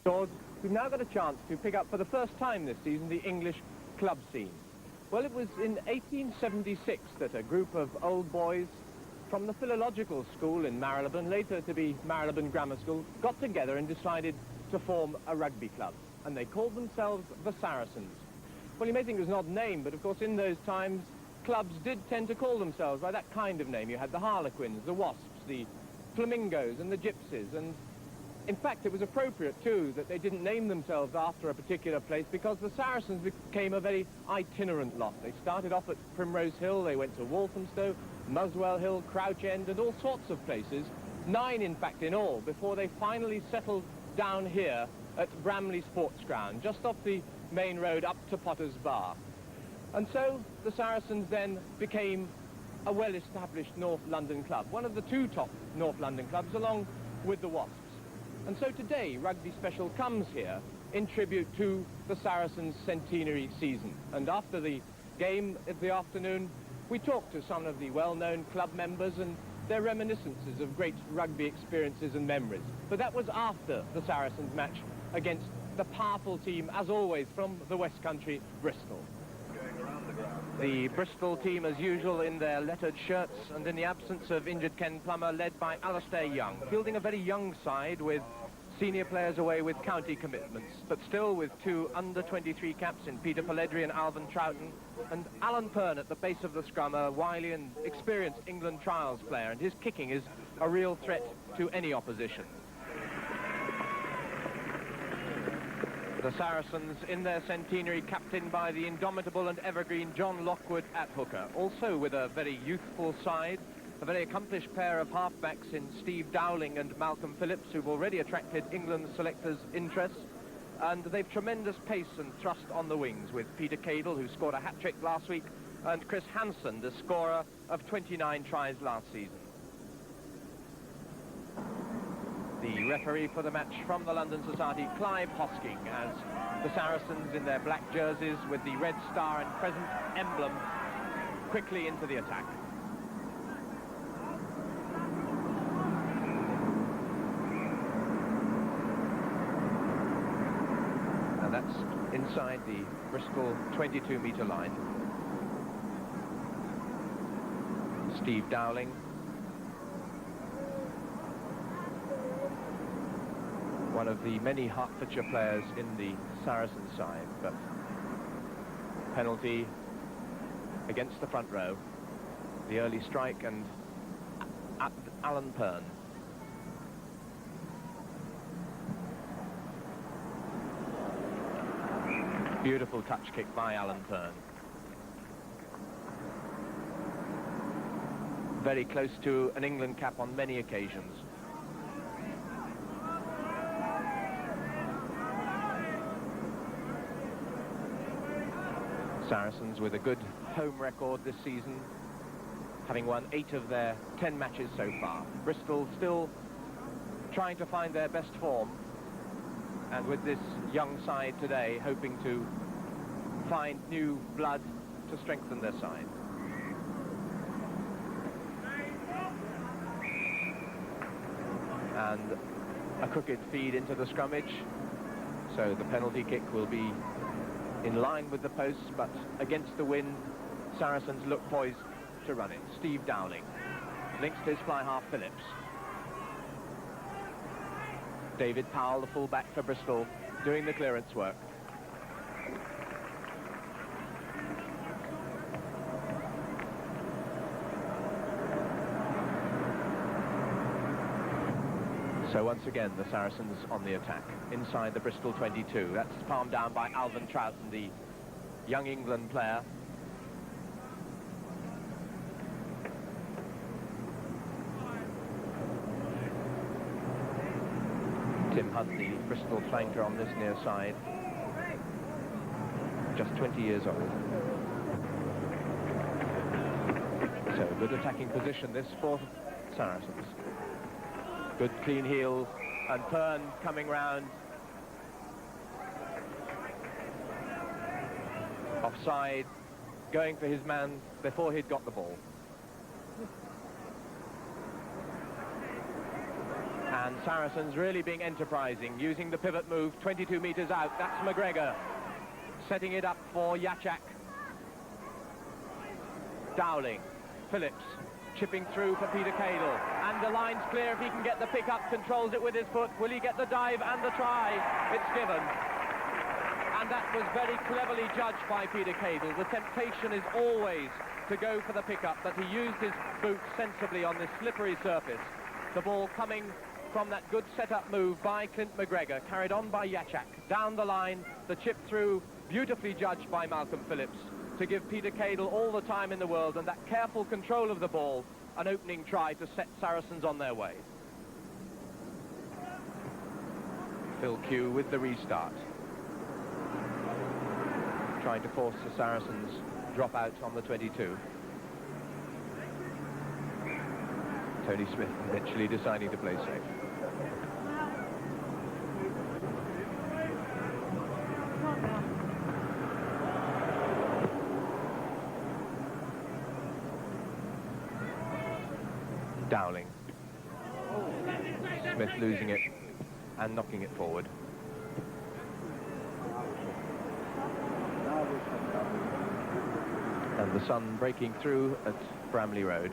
George, we've now got a chance to pick up for the first time this season the English club scene. Well, it was in 1876 that a group of old boys from the Philological School in Marylebone, later to be Marylebone Grammar School, got together and decided to form a rugby club. And they called themselves the Saracens. Well, you may think it was an odd name, but of course in those times clubs did tend to call themselves by that kind of name. You had the Harlequins, the Wasps, the Flamingos and the Gypsies, and in fact it was appropriate too that they didn't name themselves after a particular place, because the Saracens became a very itinerant lot. They started off at Primrose Hill, they went to Walthamstow, Muswell Hill, Crouch End and all sorts of places, 9 in fact in all, before they finally settled down here at Bramley Sports Ground, just off the main road up to Potter's Bar. And so the Saracens then became a well-established North London club, one of the 2 top North London clubs along with the Wasps. And so today Rugby Special comes here in tribute to the Saracens' centenary season. And after the game of the afternoon, we talked to some of the well-known club members and their reminiscences of great rugby experiences and memories. But that was after the Saracens match against the powerful team, as always, from the West Country, Bristol. The Bristol team, as usual, in their lettered shirts and in the absence of injured Ken Plummer, led by Alistair Young, fielding a very young side with senior players away with county commitments, but still with 2 under-23 caps in Peter Polledri and Alvin Troughton, and Alan Pern at the base of the scrum, a wily and experienced England trials player, and his kicking is a real threat to any opposition. The Saracens in their centenary, captained by the indomitable and evergreen John Lockwood at hooker, also with a very youthful side, a very accomplished pair of halfbacks in Steve Dowling and Malcolm Phillips, who've already attracted England selectors' interest, and they've tremendous pace and thrust on the wings, with Peter Cadle, who scored a hat-trick last week, and Chris Hansen, the scorer of 29 tries last season. The referee for the match from the London Society, Clive Hosking, as the Saracens in their black jerseys with the red star and crescent emblem quickly into the attack. And that's inside the Bristol 22-metre line. Steve Dowling, one of the many Hertfordshire players in the Saracen side, but penalty against the front row, the early strike, and Alan Pern. Beautiful touch kick by Alan Pern. Very close to an England cap on many occasions. Saracens with a good home record this season, having won 8 of their 10 matches so far. Bristol still trying to find their best form, and with this young side today hoping to find new blood to strengthen their side. And a crooked feed into the scrummage, so the penalty kick will be in line with the posts, but against the wind, Saracens look poised to run it. Steve Dowling links to his fly half Phillips. David Powell, the full-back for Bristol, doing the clearance work. So once again, the Saracens on the attack inside the Bristol 22. That's palmed down by Alvin Troughton, the young England player. Tim Hunt, the Bristol flanker on this near side, just 20 years old. So good attacking position this for Saracens. Good clean heel, and Pern coming round. Offside, going for his man before he'd got the ball. And Saracens really being enterprising, using the pivot move 22 metres out. That's McGregor setting it up for Yachak. Dowling, Phillips, chipping through for Peter Cadle. And the line's clear if he can get the pick up, controls it with his foot. Will he get the dive and the try? It's given. And that was very cleverly judged by Peter Cadle. The temptation is always to go for the pick-up, but he used his boot sensibly on this slippery surface. The ball coming from that good set-up move by Clint McGregor, carried on by Yachak. Down the line, the chip through, beautifully judged by Malcolm Phillips, to give Peter Cadle all the time in the world, and that careful control of the ball, an opening try to set Saracens on their way. Phil Q with the restart. Trying to force the Saracens drop out on the 22. Tony Smith eventually deciding to play safe. Dowling. Smith losing it and knocking it forward. And the sun breaking through at Bramley Road.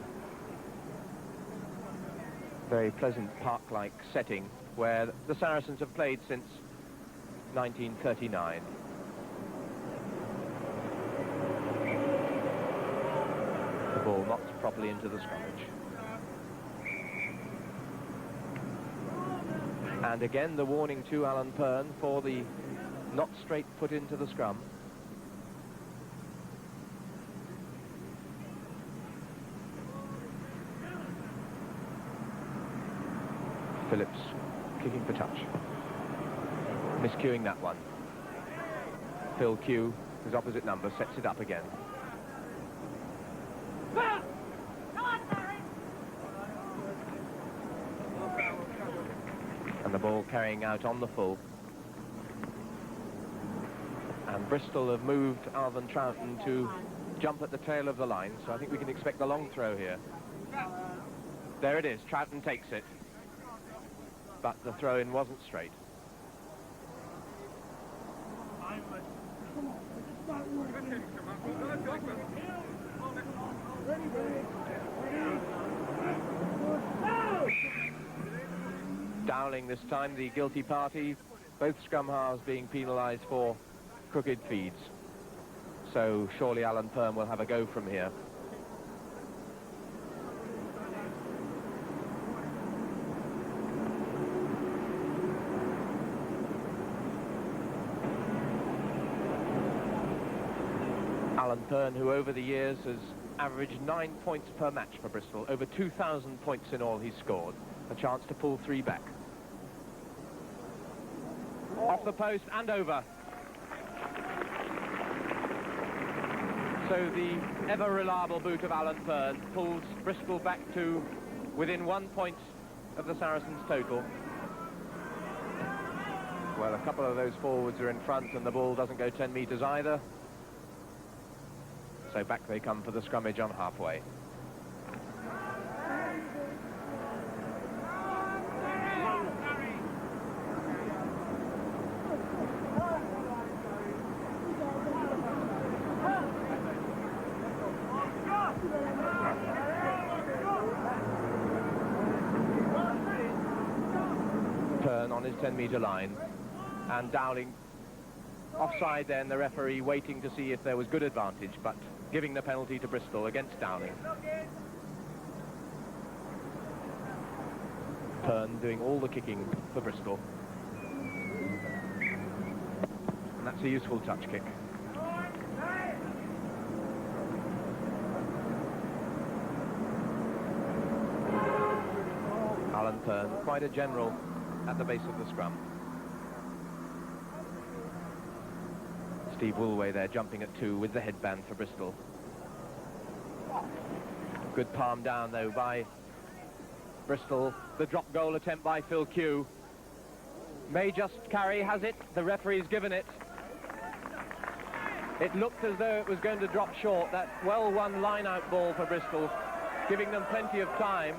Very pleasant park-like setting where the Saracens have played since 1939. The ball knocked properly into the scrummage. And again the warning to Alan Pern for the not straight foot into the scrum. Phillips kicking for touch. Miscuing that one. Phil Q, his opposite number, sets it up again. And the ball carrying out on the full. And Bristol have moved Alvin Troughton to jump at the tail of the line, so I think we can expect a long throw here. There it is, Troughton takes it. But the throw-in wasn't straight. Dowling this time, the guilty party. Both scrum halves being penalised for crooked feeds. So surely Alan Pern will have a go from here. Alan Pern, who over the years has averaged 9 points per match for Bristol, over 2,000 points in all he's scored. A chance to pull 3 back. Off the post and over. So the ever-reliable boot of Alan Pern pulls Bristol back to within 1 point of the Saracens' total. Well, a couple of those forwards are in front and the ball doesn't go 10 metres either. So back they come for the scrummage on halfway. Pern on his 10-metre line, and Dowling offside then, the referee waiting to see if there was good advantage, but giving the penalty to Bristol against Dowling. Pern doing all the kicking for Bristol. And that's a useful touch kick. Alan Pern, quite a general at the base of the scrum. Steve Woolway there jumping at 2 with the headband for Bristol. Good palm down though by Bristol. The drop goal attempt by Phil Q. May just carry, has it? The referee's given it. It looked as though it was going to drop short. That well-won line-out ball for Bristol, giving them plenty of time.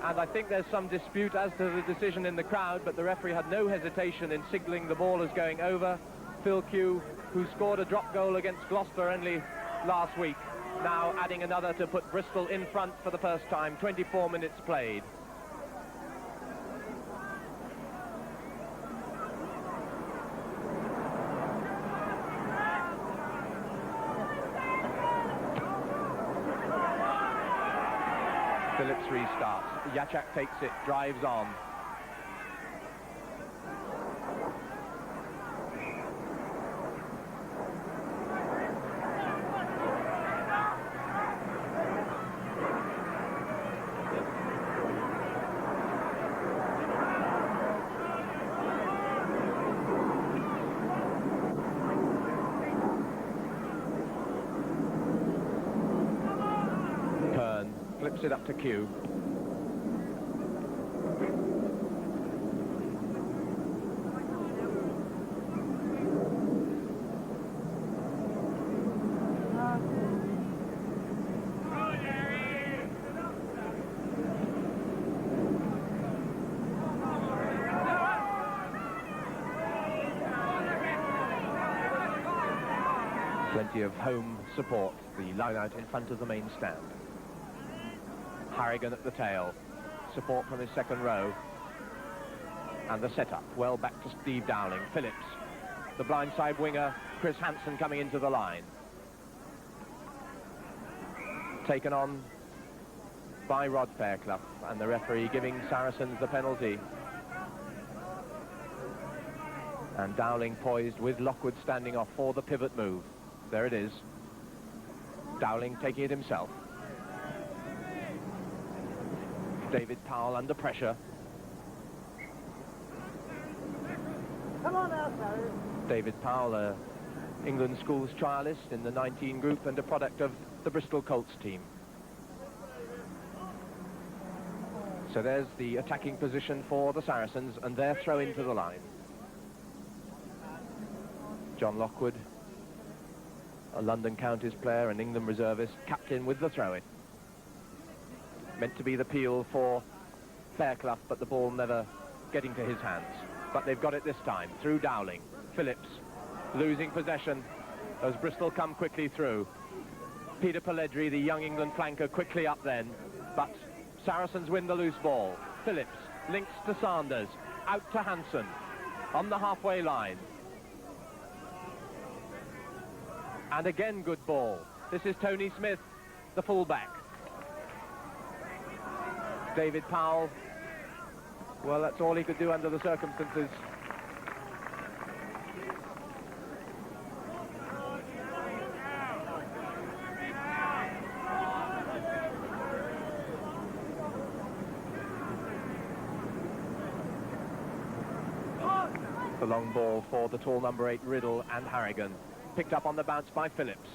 And I think there's some dispute as to the decision in the crowd, but the referee had no hesitation in signalling the ball as going over. Phil Q, who scored a drop goal against Gloucester only last week, now adding another to put Bristol in front for the first time. 24 minutes played. Phillips restarts. Yachak takes it, drives on. Flips it up to Q. Plenty of home support, the line out in front of the main stand. Harrigan at the tail, support from his second row, and the setup well back to Steve Dowling. Phillips, the blindside winger, Chris Hansen coming into the line, taken on by Rod Fairclough, and the referee giving Saracens the penalty. And Dowling poised with Lockwood standing off for the pivot move. There it is, Dowling taking it himself. David Powell under pressure. Come on now, Sarah. David Powell, England schools trialist in the 19 group and a product of the Bristol Colts team. So there's the attacking position for the Saracens and their throw into the line. John Lockwood, a London Counties player and England reservist, captain with the throw-in. Meant to be the peel for Fairclough, but the ball never getting to his hands. But they've got it this time, through Dowling. Phillips losing possession as Bristol come quickly through. Peter Pelledri, the young England flanker, quickly up then, but Saracens win the loose ball. Phillips links to Sanders, out to Hansen, on the halfway line. And again, good ball. This is Tony Smith, the fullback. David Powell, well, that's all he could do under the circumstances. The long ball for the tall number 8, Riddle, and Harrigan. Picked up on the bounce by Phillips.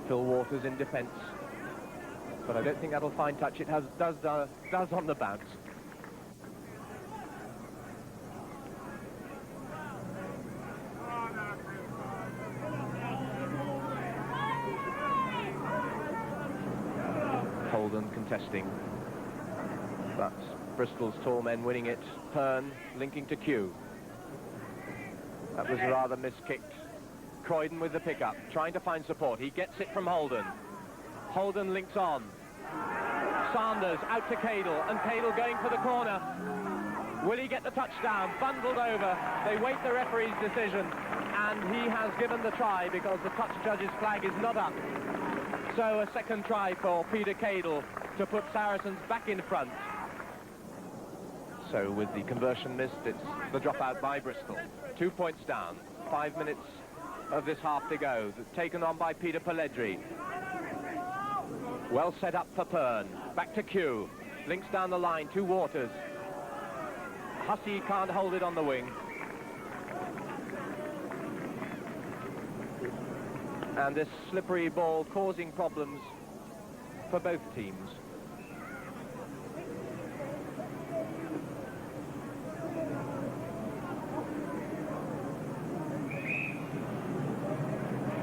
Phil Waters in defence, but I don't think that'll find touch. It does on the bounce. Holden contesting, but Bristol's tall men winning it. Hearn linking to Q. That was rather miskicked. Croydon with the pickup, trying to find support. He gets it from Holden. Holden links on. Sanders out to Cadle, and Cadle going for the corner. Will he get the touchdown? Bundled over. They wait the referee's decision, and he has given the try because the touch judge's flag is not up. So a second try for Peter Cadle to put Saracens back in front. So with the conversion missed, it's the dropout by Bristol. 2 points down, 5 minutes of this half to go. Taken on by Peter Pelledri. Well set up for Pern. Back to Q. Links down the line to Waters. Hussey can't hold it on the wing. And this slippery ball causing problems for both teams.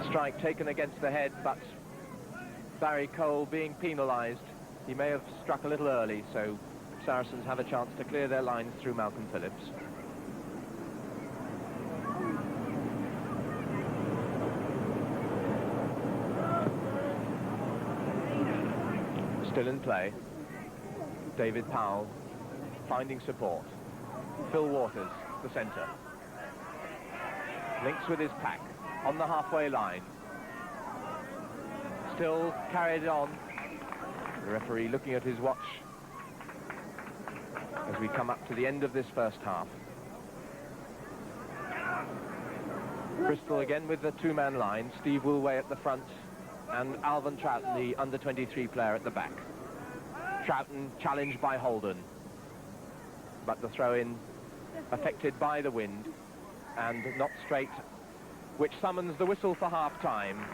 Strike taken against the head, but Barry Cole being penalised. He may have struck a little early, so Saracens have a chance to clear their lines through Malcolm Phillips. Still in play. David Powell finding support. Phil Waters, the centre. Links with his pack on the halfway line. Still carried on. The referee looking at his watch as we come up to the end of this first half. Bristol again with the two-man line. Steve Woolway at the front and Alvin Troughton, the under-23 player, at the back. Troughton challenged by Holden, but the throw-in affected by the wind and not straight, which summons the whistle for half-time.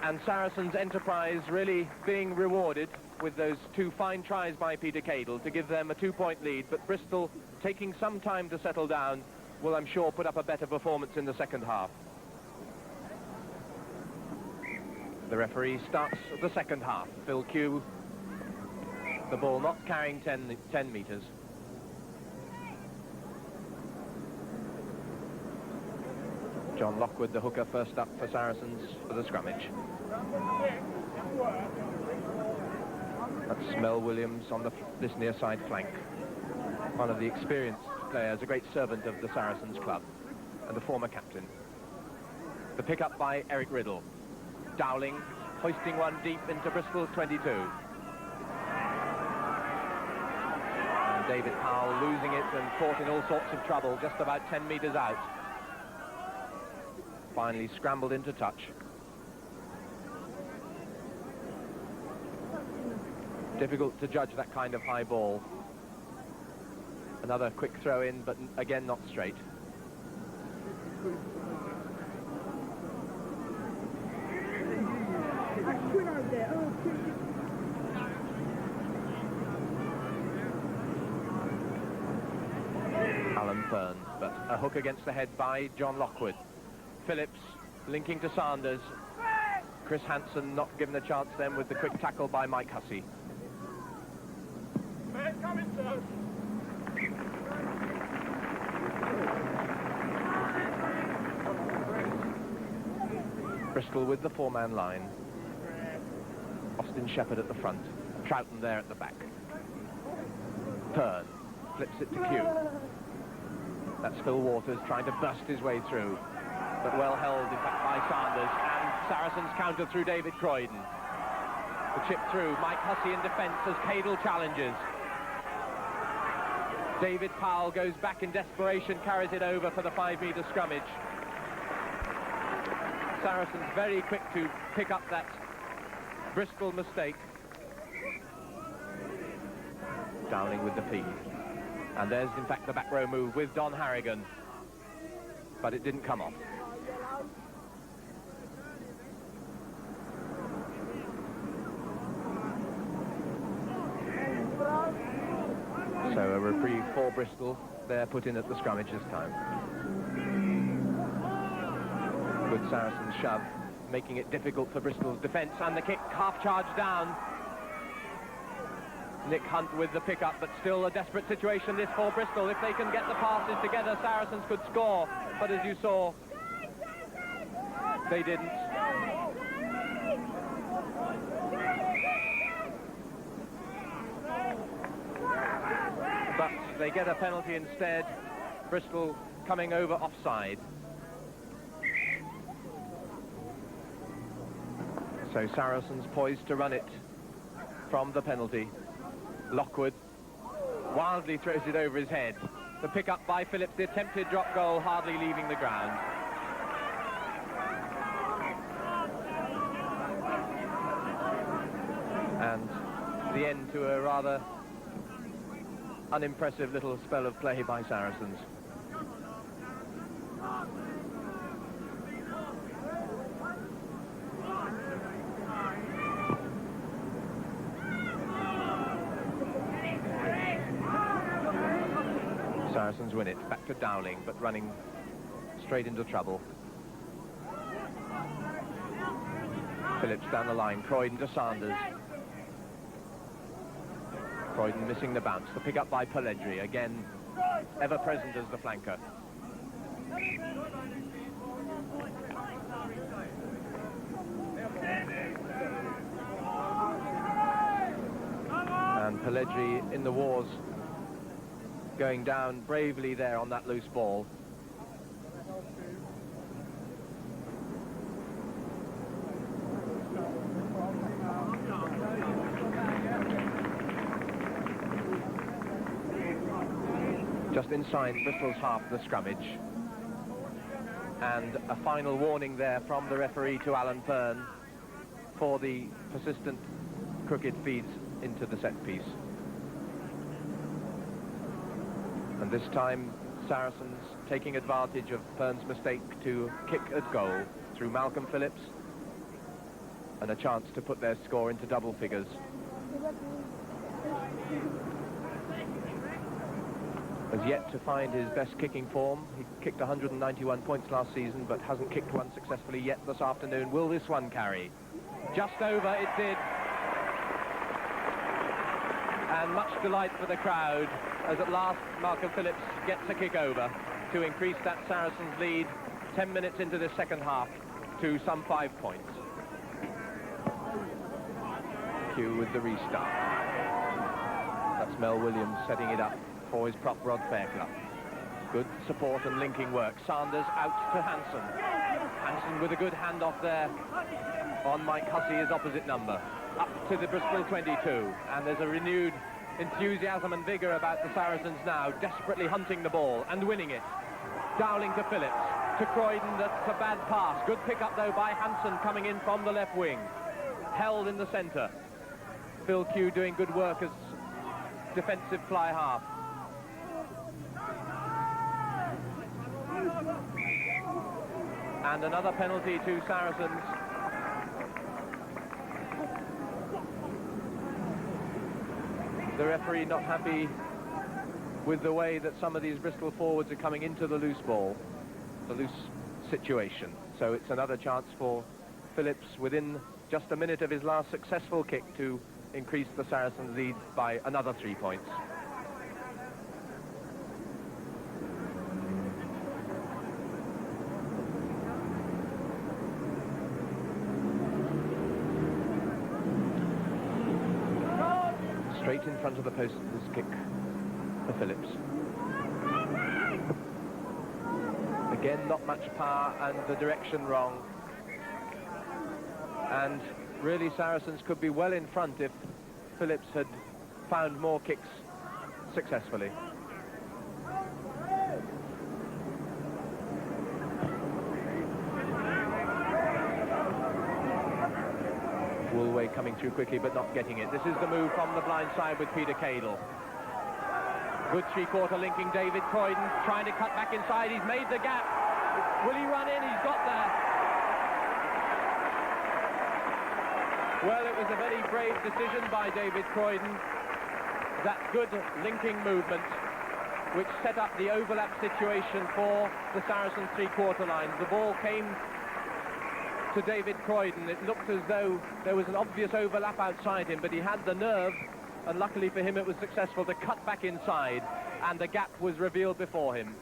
And Saracens' enterprise really being rewarded with those two fine tries by Peter Cadle to give them a 2-point lead, but Bristol, taking some time to settle down, will, I'm sure, put up a better performance in the second half. The referee starts the second half. Phil Q, the ball not carrying 10 metres. John Lockwood, the hooker, first up for Saracens for the scrummage. That's Mel Williams on this near side flank. One of the experienced players, a great servant of the Saracens club, and a former captain. The pick-up by Eric Riddle. Dowling hoisting one deep into Bristol's 22. And David Powell losing it and caught in all sorts of trouble just about 10 metres out. Finally scrambled into touch. Difficult to judge that kind of high ball. Another quick throw in, but again not straight. Alan Fern, but a hook against the head by John Lockwood. Phillips linking to Sanders. Chris Hansen not given a chance then with the quick tackle by Mike Hussey. Bristol with the four-man line. Austin Shepherd at the front. Troughton there at the back. Pern flips it to Q. That's Phil Waters trying to bust his way through, but well held, in fact, by Sanders. And Saracens counter through David Croydon. The chip through. Mike Hussey in defence as Cadle challenges. David Powell goes back in desperation, carries it over for the 5-metre scrummage. Saracens very quick to pick up that Bristol mistake. Dowling with the feed. And there's, in fact, the back row move with Don Harrigan. But it didn't come off. So a reprieve for Bristol. They're put in at the scrummage this time. Good Saracens shove, making it difficult for Bristol's defence, and the kick half charge down. Nick Hunt with the pick-up, but still a desperate situation this for Bristol. If they can get the passes together, Saracens could score, but as you saw, they didn't. But they get a penalty instead. Bristol coming over offside. So Saracens poised to run it from the penalty. Lockwood wildly throws it over his head. The pick-up by Phillips, the attempted drop goal hardly leaving the ground. And the end to a rather unimpressive little spell of play by Saracens. Saracens win it, back to Dowling, but running straight into trouble. Phillips down the line, Croydon to Sanders. Croydon missing the bounce. The pick up by Pelledri, again ever present as the flanker. And Pelledri in the wars, going down bravely there on that loose ball. Just inside Bristol's half of the scrummage. And a final warning there from the referee to Alan Fern for the persistent crooked feeds into the set piece. And this time Saracens taking advantage of Fern's mistake to kick at goal through Malcolm Phillips, and a chance to put their score into double figures. Has yet to find his best kicking form. He kicked 191 points last season, but hasn't kicked one successfully yet this afternoon. Will this one carry? Just over, it did. And much delight for the crowd as at last Malcolm Phillips gets a kick over to increase that Saracens lead 10 minutes into the second half to some 5 points. Cue with the restart. That's Mel Williams setting it up for his prop Rod Fair Club. Good support and linking work. Sanders out to Hansen. Hansen with a good handoff there on Mike Hussey, his opposite number. Up to the Bristol 22. And there's a renewed enthusiasm and vigour about the Saracens now, desperately hunting the ball and winning it. Dowling to Phillips. To Croydon, that's a bad pass. Good pick up though by Hansen coming in from the left wing. Held in the centre. Phil Q doing good work as defensive fly half. And another penalty to Saracens. The referee not happy with the way that some of these Bristol forwards are coming into the loose ball, the loose situation. So it's another chance for Phillips within just a minute of his last successful kick to increase the Saracens lead by another 3 points. Straight in front of the post, this kick for Phillips. Again, not much power and the direction wrong. And really Saracens could be well in front if Phillips had found more kicks successfully. Woolway coming through quickly but not getting it. This is the move from the blind side with Peter Cadle. Good three-quarter linking David Croydon, trying to cut back inside. He's made the gap. Will he run in? He's got there. Well, it was a very brave decision by David Croydon. That good linking movement which set up the overlap situation for the Saracens three-quarter lines. The ball came to David Croydon. It looked as though there was an obvious overlap outside him, but he had the nerve, and luckily for him it was successful to cut back inside, and the gap was revealed before him.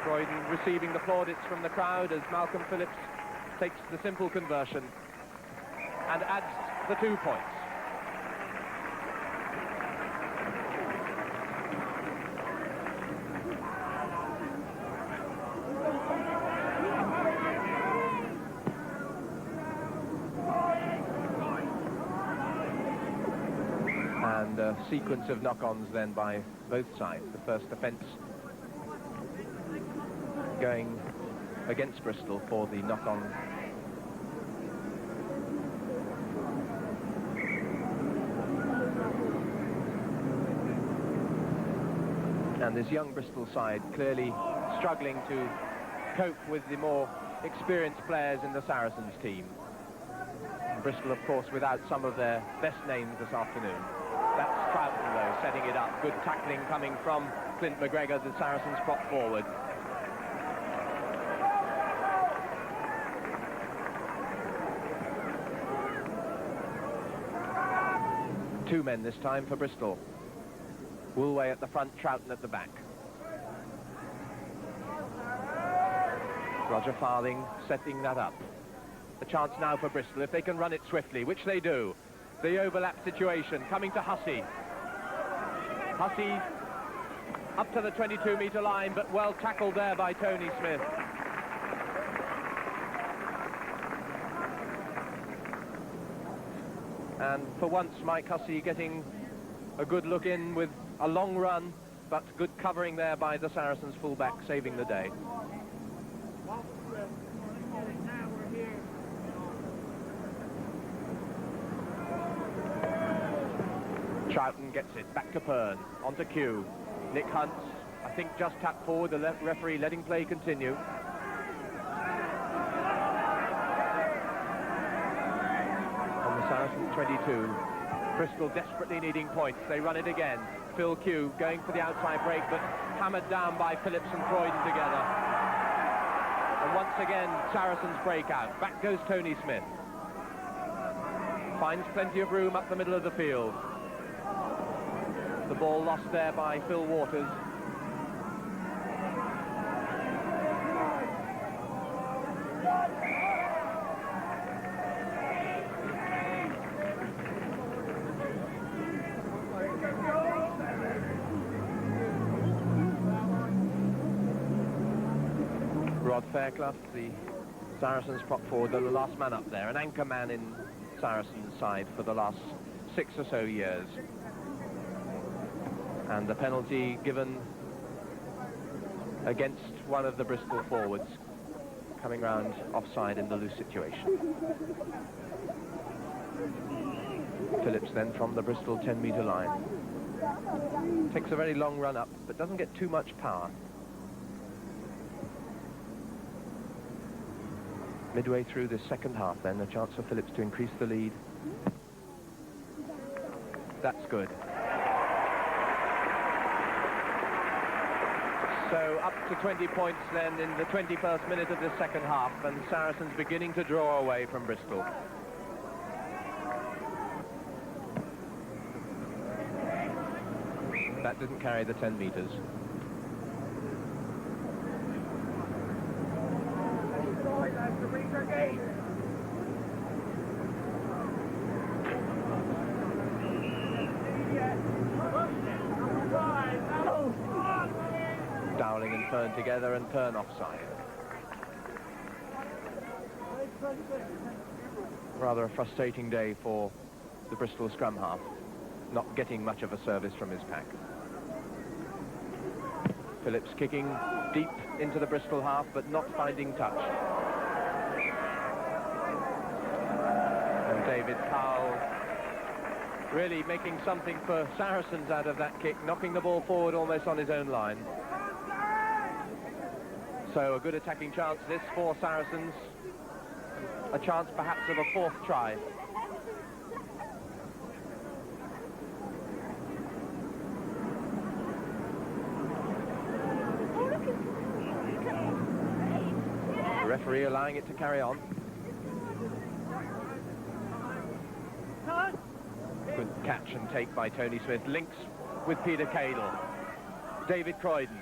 Croydon receiving the plaudits from the crowd as Malcolm Phillips takes the simple conversion and adds the 2 points. And a sequence of knock-ons then by both sides. The first offence going against Bristol for the knock-on. And this young Bristol side clearly struggling to cope with the more experienced players in the Saracens team. And Bristol, of course, without some of their best names this afternoon. That's Troughton, though, setting it up. Good tackling coming from Clint McGregor, the Saracens prop forward. Two men this time for Bristol. Woolway at the front, Troughton at the back. Roger Farthing setting that up. A chance now for Bristol if they can run it swiftly, which they do. The overlap situation coming to Hussey. Hussey up to the 22-metre line, but well tackled there by Tony Smith. And for once, Mike Hussey getting a good look in with a long run, but good covering there by the Saracens fullback, saving the day. Troughton gets it, back to Pern, onto Q. Nick Hunt, I think, just tapped forward, the referee letting play continue. On the Saracens 22, Bristol desperately needing points, they run it again. Phil Q going for the outside break, but hammered down by Phillips and Croydon together. And once again, Saracens break out. Back goes Tony Smith. Finds plenty of room up the middle of the field. The ball lost there by Phil Waters. Rod Fairclough, the Saracens prop forward, the last man up there, an anchor man in Saracens' side for the last 6 or so years. And the penalty given against one of the Bristol forwards, coming round offside in the loose situation. Phillips then from the Bristol 10-metre line. Takes a very long run up, but doesn't get too much power. Midway through this second half then, a chance for Phillips to increase the lead. That's good. So up to 20 points then in the 21st minute of the second half, and Saracens beginning to draw away from Bristol. That didn't carry the 10 metres. Dowling and Pern together, and Pern offside. Rather a frustrating day for the Bristol scrum half, not getting much of a service from his pack. Phillips kicking deep into the Bristol half, but not finding touch. And David Powell really making something for Saracens out of that kick, knocking the ball forward almost on his own line. So a good attacking chance this for Saracens. A chance perhaps of a fourth try. The referee allowing it to carry on. Good catch and take by Tony Smith. Links with Peter Cadle. David Croydon.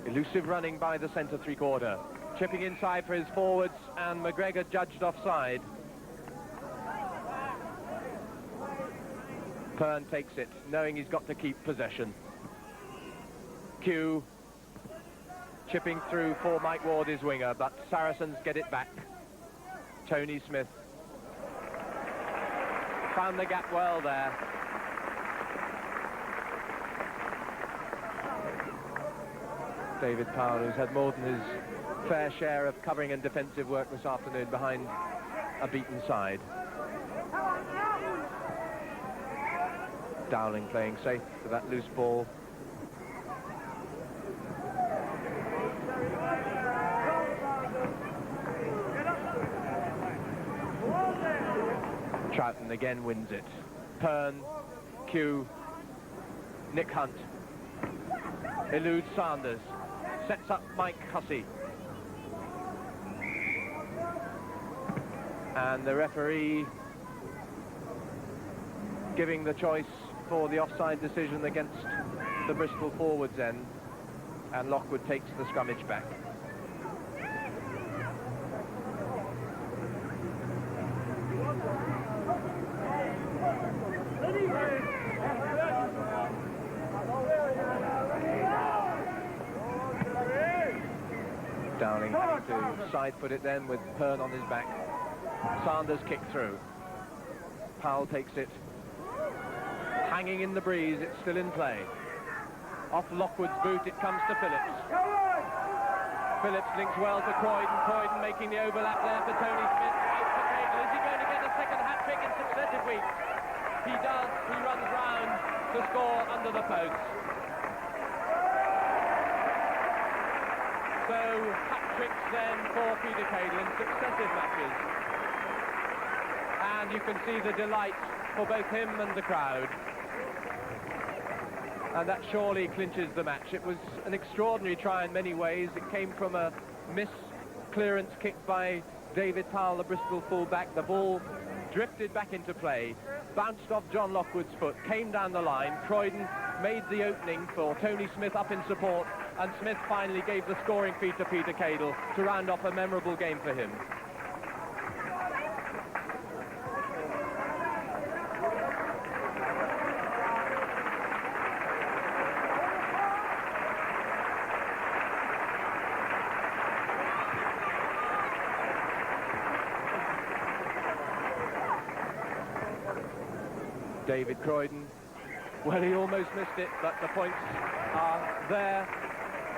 Elusive running by the centre three-quarter. Chipping inside for his forwards, and McGregor judged offside. Pern takes it, knowing he's got to keep possession. Q chipping through for Mike Ward, his winger, but Saracens get it back. Tony Smith found the gap well there. David Powell, who's had more than his fair share of covering and defensive work this afternoon behind a beaten side. Dowling playing safe for that loose ball. Troughton again wins it. Pern, Q, Nick Hunt. Eludes Sanders. Sets up Mike Hussey. And the referee giving the choice for the offside decision against the Bristol forwards end, and Lockwood takes the scrummage back. Dowling has to side foot it then with Pern on his back. Sanders kicked through. Powell takes it. Hanging in the breeze, it's still in play. Off Lockwood's boot, it comes to Phillips. Phillips links well to Croydon. Croydon making the overlap there for Tony Smith. Out for Cable. Is he going to get a second hat-trick in successive weeks? He does. He runs round to score under the post. So, hat-tricks then for Peter Cable in successive matches. And you can see the delight for both him and the crowd. And that surely clinches the match. It was an extraordinary try in many ways. It came from a miss-clearance kick by David Powell, the Bristol full-back. The ball drifted back into play, bounced off John Lockwood's foot, came down the line. Croydon made the opening for Tony Smith up in support, and Smith finally gave the scoring feed to Peter Cadle to round off a memorable game for him. David Croydon, well, he almost missed it, but the points are there,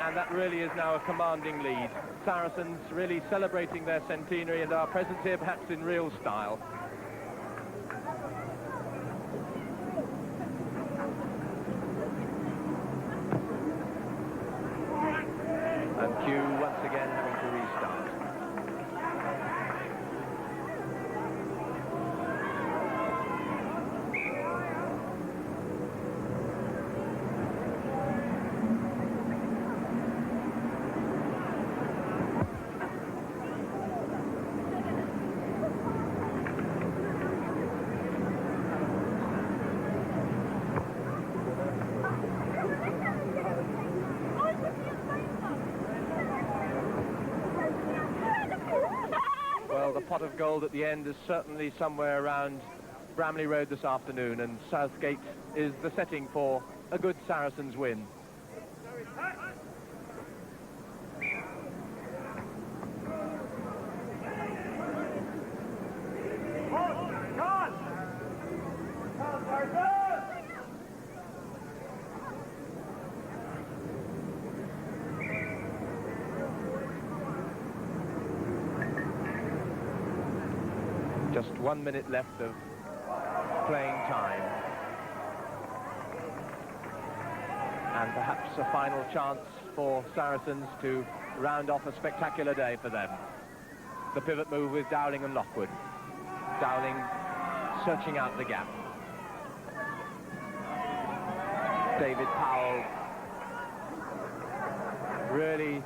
and that really is now a commanding lead. Saracens really celebrating their centenary and our presence here perhaps in real style. And Kew once again having to restart. The pot of gold at the end is certainly somewhere around Bramley Road this afternoon, and Southgate is the setting for a good Saracens win. Just 1 minute left of playing time. And perhaps a final chance for Saracens to round off a spectacular day for them. The pivot move with Dowling and Lockwood. Dowling searching out the gap. David Powell really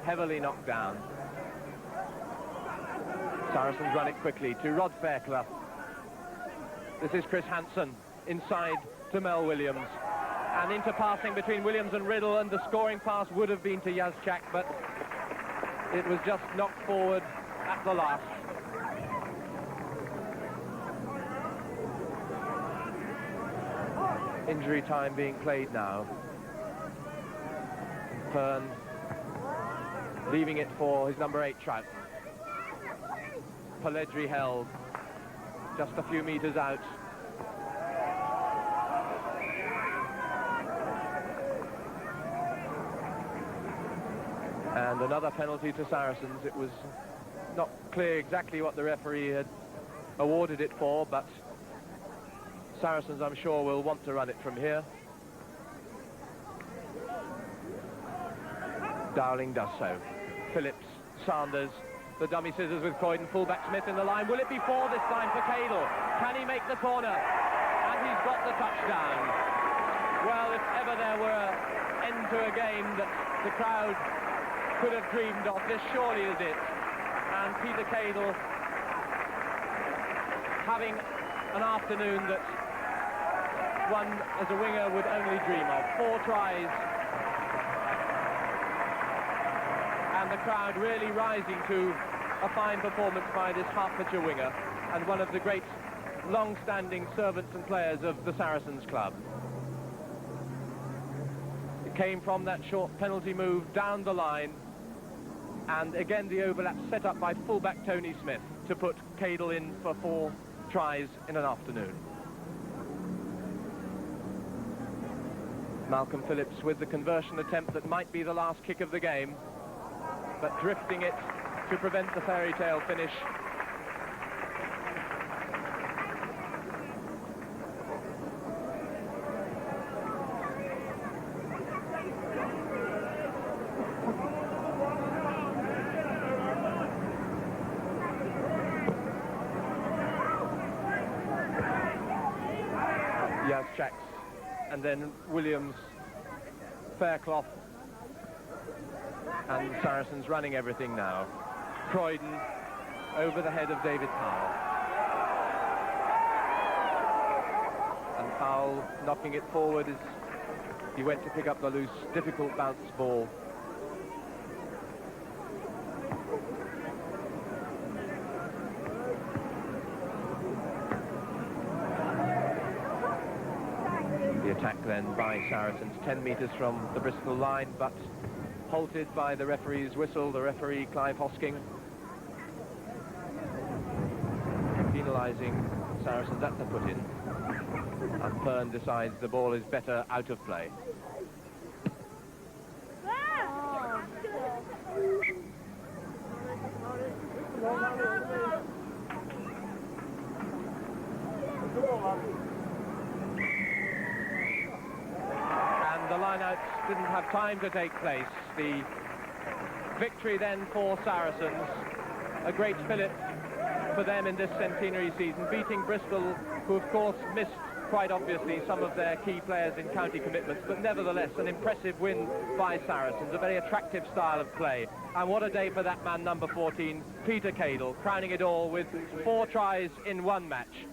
heavily knocked down. Saracens run it quickly to Rod Fairclough. This is Chris Hansen inside to Mel Williams. And interpassing between Williams and Riddle, and the scoring pass would have been to Yazchak, but it was just knocked forward at the last. Injury time being played now. Pern leaving it for his number 8, Troughton. Pelledri held just a few meters out. And another penalty to Saracens. It was not clear exactly what the referee had awarded it for, but Saracens, I'm sure, will want to run it from here. Dowling does so. Phillips, Sanders, the dummy scissors with Croydon, fullback Smith in the line. Will it be 4 this time for Cadle? Can he make the corner? And he's got the touchdown. Well, if ever there were an end to a game that the crowd could have dreamed of, this surely is it. And Peter Cadle having an afternoon that one as a winger would only dream of. 4 tries. And the crowd really rising to a fine performance by this Hertfordshire winger and one of the great long-standing servants and players of the Saracens club. It came from that short penalty move down the line, and again the overlap set up by fullback Tony Smith to put Cadel in for 4 tries in an afternoon. Malcolm Phillips with the conversion attempt that might be the last kick of the game, but drifting it to prevent the fairy tale finish. Checks, and then Williams, Fairclough, and the Saracens running everything now. Croydon over the head of David Powell, and Powell knocking it forward as he went to pick up the loose, difficult bounce ball. Attack then by Saracens 10 metres from the Bristol line, but halted by the referee's whistle, the referee Clive Hosking, penalising Saracens at the put-in, and Pern decides the ball is better out of play. The line-outs didn't have time to take place. The victory then for Saracens, a great fillip for them in this centenary season, beating Bristol, who of course missed quite obviously some of their key players in county commitments, but nevertheless an impressive win by Saracens, a very attractive style of play. And what a day for that man, number 14, Peter Cadel, crowning it all with 4 tries in 1 match.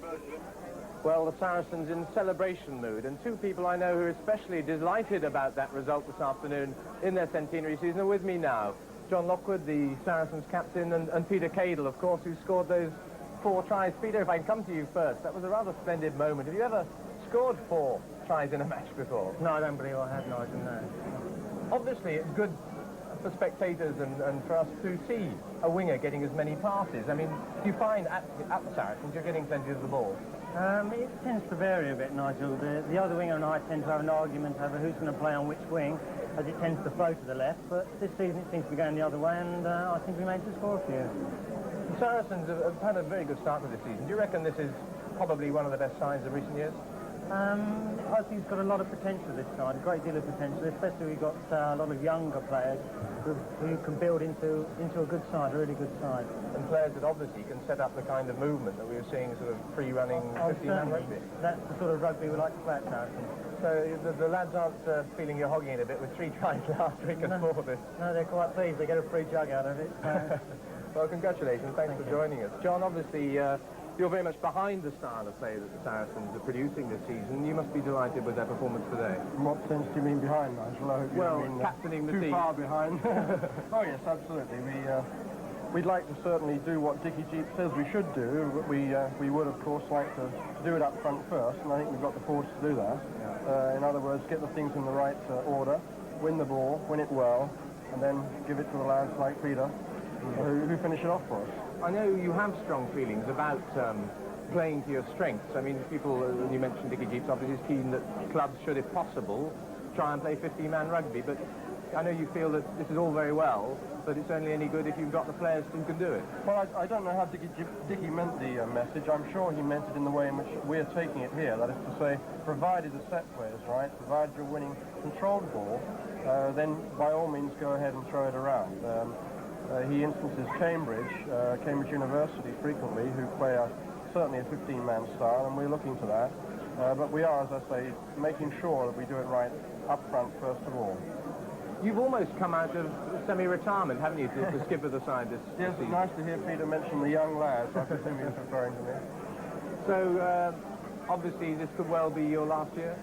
Well, the Saracens in celebration mood, and 2 people I know who are especially delighted about that result this afternoon in their centenary season are with me now. John Lockwood, the Saracens captain, and Peter Cadel, of course, who scored those 4 tries. Peter, if I can come to you first, that was a rather splendid moment. Have you ever scored 4 tries in a match before? No, I don't believe I have, Nigel, no. Obviously, it's good for spectators and for us to see a winger getting as many passes. I mean, do you find at the Saracens you're getting plenty of the ball? It tends to vary a bit, Nigel. The other winger and I tend to have an argument over who's going to play on which wing, as it tends to flow to the left, but this season it seems to be going the other way, and I think we managed to score a few. The Saracens have had a very good start to this season. Do you reckon this is probably one of the best sides of recent years? I think it's got a lot of potential this side, a great deal of potential, especially we've got a lot of younger players who can build into a good side, a really good side. And players that obviously can set up the kind of movement that we were seeing, sort of free-running 15-man rugby. That's the sort of rugby we like to play at Saracens. So the lads aren't feeling you're hogging it a bit with 3 tries last week and 4 this. No, they're quite pleased. They get a free jug out of it. Well, congratulations. Thanks for joining us. John, obviously, you're very much behind the style of play that the Saracens are producing this season. You must be delighted with their performance today. In what sense do you mean behind, Nigel? I hope you mean captaining the too team. far behind. Oh, yes, absolutely. We'd like to certainly do what Dickie Jeep says we should do, but we would, of course, like to do it up front first, and I think we've got the force to do that. Yeah. In other words, get the things in the right order, win the ball, win it well, and then give it to the lads like Peter, who finish it off for us. I know you have strong feelings about playing to your strengths. I mean, people, you mentioned Dickie Jeeps, obviously is keen that clubs should, if possible, try and play 15-man rugby, but I know you feel that this is all very well, but it's only any good if you've got the players who can do it. Well, I don't know how Dickie meant the message. I'm sure he meant it in the way in which we're taking it here. That is to say, provided the set play is right, provided you're winning controlled ball, then by all means go ahead and throw it around. He instances Cambridge University frequently, who play certainly a 15-man style, and we're looking to that. But we are, as I say, making sure that we do it right up front first of all. You've almost come out of semi-retirement, haven't you, to skip at the side this season? It's nice to hear Peter mention the young lads. I presume he was referring to me. So, Obviously, this could well be your last year.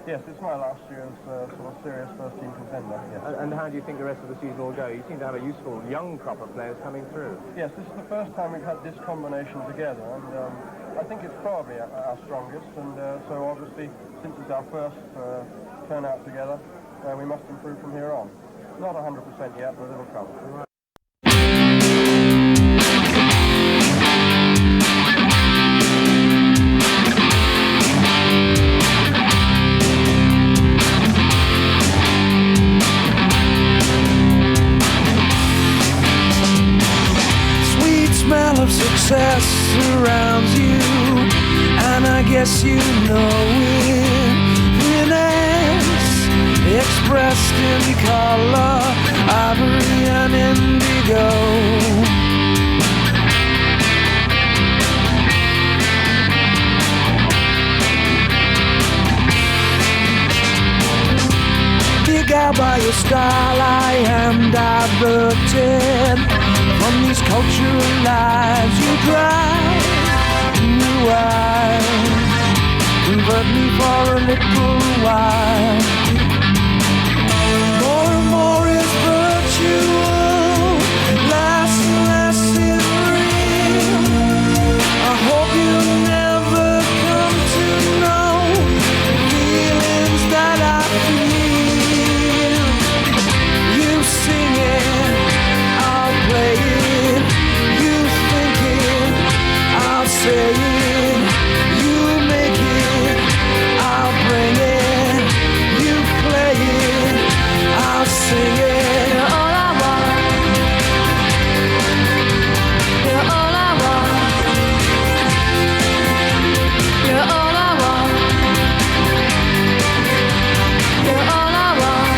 Yes, it's my last year as sort of serious first-team contender, yes. And how do you think the rest of the season will go? You seem to have a useful young crop of players coming through. Yes, this is the first time we've had this combination together, and I think it's probably our strongest, and so obviously, since it's our first turnout together, we must improve from here on. Not 100% yet, but it'll come. Success surrounds you, and I guess you know it. Finesse expressed in color, ivory and indigo. Big out by your style, I am diverted from these cultural lies you drive. New eyes convert me for a little while. More and more is virtual, less and less is real. I hope you never come to know the feelings that I feel. You sing it, I'll play it. You think it, I'll say it. You make it, I'll bring it. You play it, I'll sing it. You're all I want. You're all I want. You're all I want. You're all I want.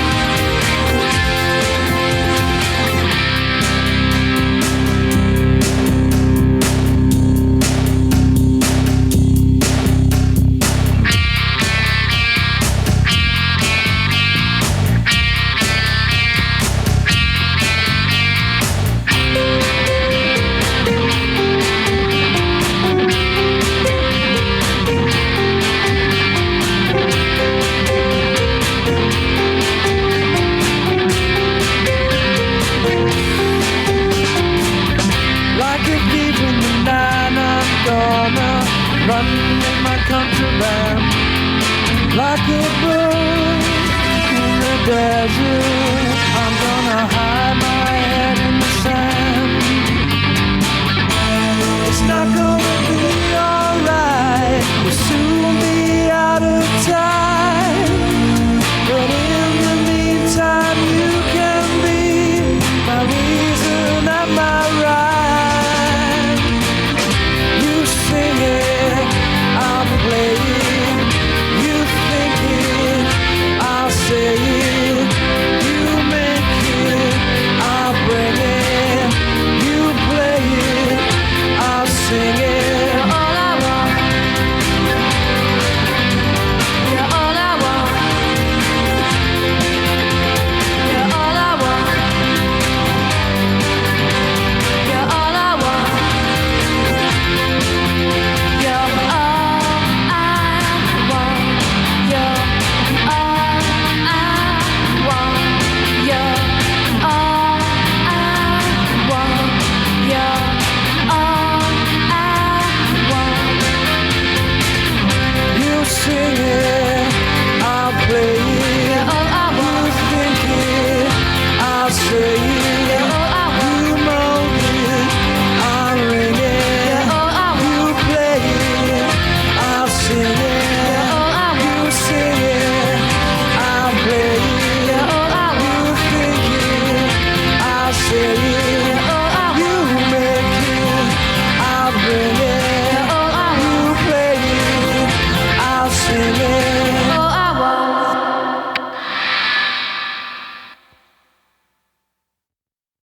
Like a thief in the night, I'm gonna run with my contraband. Like a bird in the desert, I'm gonna hide my head in the sand. It's not gonna